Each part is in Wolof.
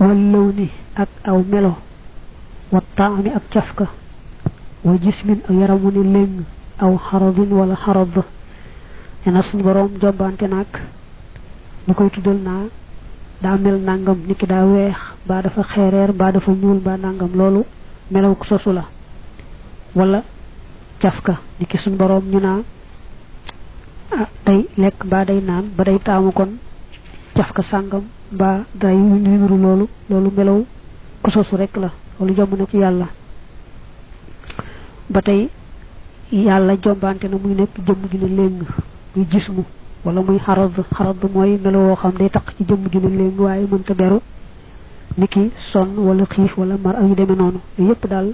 wal lawni ak aw melo wa taami ak cafka wa jismin ak yaramu ni léng aw xaradin wala xarad ena suñu borom jombante nag ñu koy tuddal naa daa mel nangam niki daa weex ba dafa xeereer ba dafa ñuul ba nangam loolu melaw ko sosu la wala cafka niki suñu borom ñu naa day lekk ba day naan ba day taamu kon cafka sàngam ba day niru loolu melaw ko sosu rek la loolu jomb na ci yàlla ba tey yàlla jombante na muy nekk jëmm ju ne léng muy jismu wala muy xarad mooy melo woo xam day taq ci jëmm ju ne léng waaye mënta beru niki sonn wala xiif wala mar ak yu demee noonu yépp daal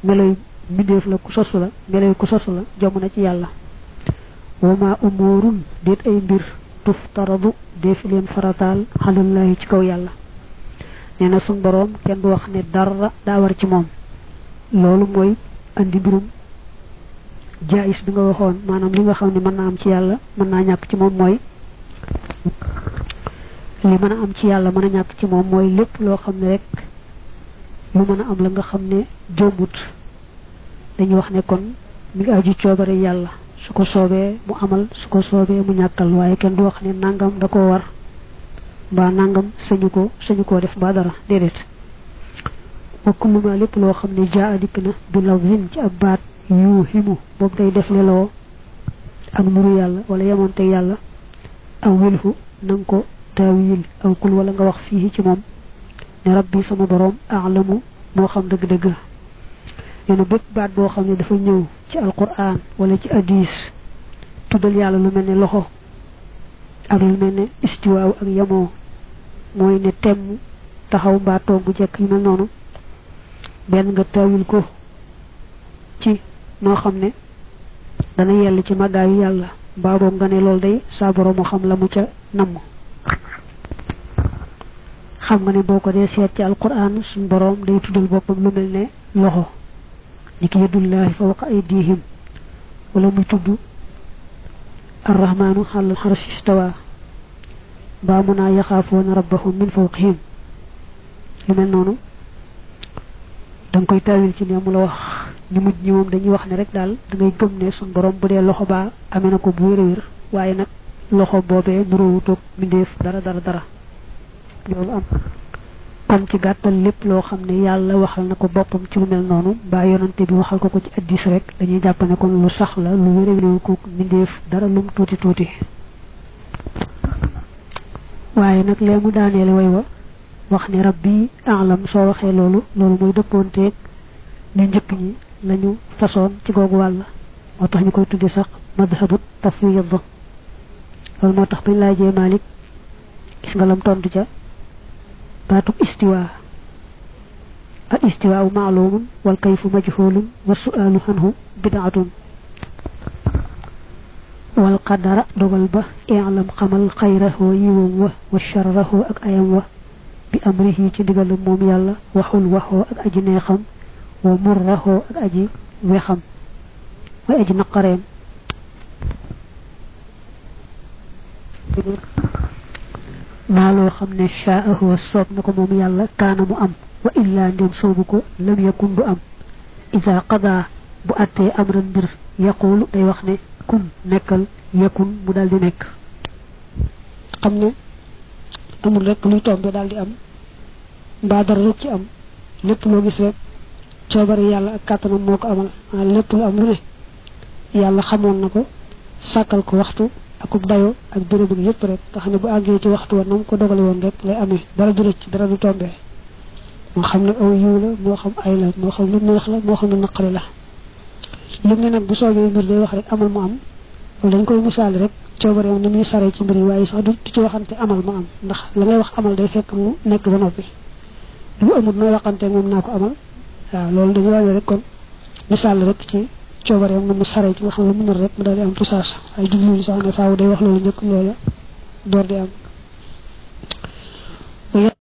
meloy mbindeef la ku sosu la meloy ku sosu la jomb na ci yàlla wama umurun déet ay mbir tuftaradu def leen farataal xalallahi ci kaw yàlla nee na suñ boroom kenn du wax ne dara daa war ci moom loolu mooy andi mbirum jaayis bi nga waxoon maanaam li nga xam ne mën naa am ci yàlla mën naa ñàkk ci moom mooy li mën a am ci yàlla mën a ñàkk ci moom mooy lépp loo xam ne rek lu mën a am la nga xam ne jombut dañuy wax ne kon mi ngi aju coobare yàlla su ko soobee mu amal su ko soobee mu ñàkkal waaye kenn du wax ne nangam da koo war mbaa nangam sañu koo def mbaa dara déedéet wa kullu ma lépp loo xam ne jaa dikk na du lafzin ci ab baat yu himu boobu day def leloo ak nuru yàlla wala yemoonte yàlla aw wilhu nanga ko taawil aw kul wala nga wax fii ci moom ne rabbi sama boroom aalamu moo xam dëgg-dëgg neena bépp baat boo xam ne dafa ñëw ci alquran wala ci hadis tuddal yàlla lu mel ne loxo ak lu mel ne istiwaaw ak yamoo mooy ne temm taxaw mbaa toog bu jekk yu mel noonu benn nga taawil ko ci noo xam ne dana yell ci màggaayu yàlla mbaa boobu nga ne loolu day saa borom mu xam la mu ca namm xam nga ne boo ko dee seet ci alquran suñ borom day tuddal boppam lu mel ne loxo ni ki yadullahi fawqa aydihim wala muy tudd arrahmanu alal arshi istawa mbaa mun naa yaxaafoona rabbahum min fawqihim lu mel noonu danga koy taawil ci ne mu la wax ñu mujj ñi moom dañuy wax ne rek daal da ngay gëm ne suñ borom bu dee loxo baa amee na ko bu wér waaye nag loxo boobee nuróowutoog mbindeef dara loolu am kon ci gàttal lépp loo xam ne yàlla waxal na ko boppam ci lu mel noonu mbaa yonante bi waxal ko ci addis rek dañuy jàpp ne kon lu sax la lu wér ko mbindeef dara lum tuuti waaye nag lee mu daaneele way wa wax ne rabbi a'lam soo waxee loolu mooy dëppoonteeg ñu njëkk ñi lañu façon ci googu wàll moo tax ñu koy tudde sax madhabu tafwid loolu moo tax bañ laajee Malik gis nga lam tontu ca baatub istiwa al istiwa ma'lumun wal kayfu majhulun wa su'alu anhu bid'atun wal qadara dogal ba i'lam xamal xayrahu yiwam wa sharrahu ak ayam wa bi amrihi ci digalam moom yàlla waxul waxoo ak aji neexam wa murrahu ak aji wexam way aji naqareem maa loo xam ne shaahu soob na ko moom yàlla kaana mu am wa illaa ndem soobu ko lam yakun du am ida qada bu attee amran mbir yaqulu day wax ne kun nekkal yakun mu daldi nekk xam ne amul rek luy tombe daldi am mbaa dara rek ci am lépp loo gis rek coobare yàlla ak kàttanam moo ko amal lépp lu am lu ne yàlla xamoon na ko sàkkal ko waxtu akub dayo ak béréb yëpp rek nga xam ne bu àggee ci waxtu wa nam ko dogale woon rek lay amee dara du rëcc dara du tombe moo xam ne aw yiw la moo xam ay la moo xam lu neex la moo xam lu naqari la lim ne nag bu soobee mbir day wax rek amal mu am loolu dañ koy misaal rek coobareem ni muy saree ci mbir yi waaye sax du ci waxante amal mu am ndax la ngay wax amal day fekk mu nekk ba noppi lu amul nooy waxante moom naa ko amal waaw loolu dañuy waajee rek kon misaal rek ci coobareem na mu saree ci nga xam ne mu nar rek mu daal di am tusaas ay jubluñu sax ne faaw day wax loolu njëkk loola door di am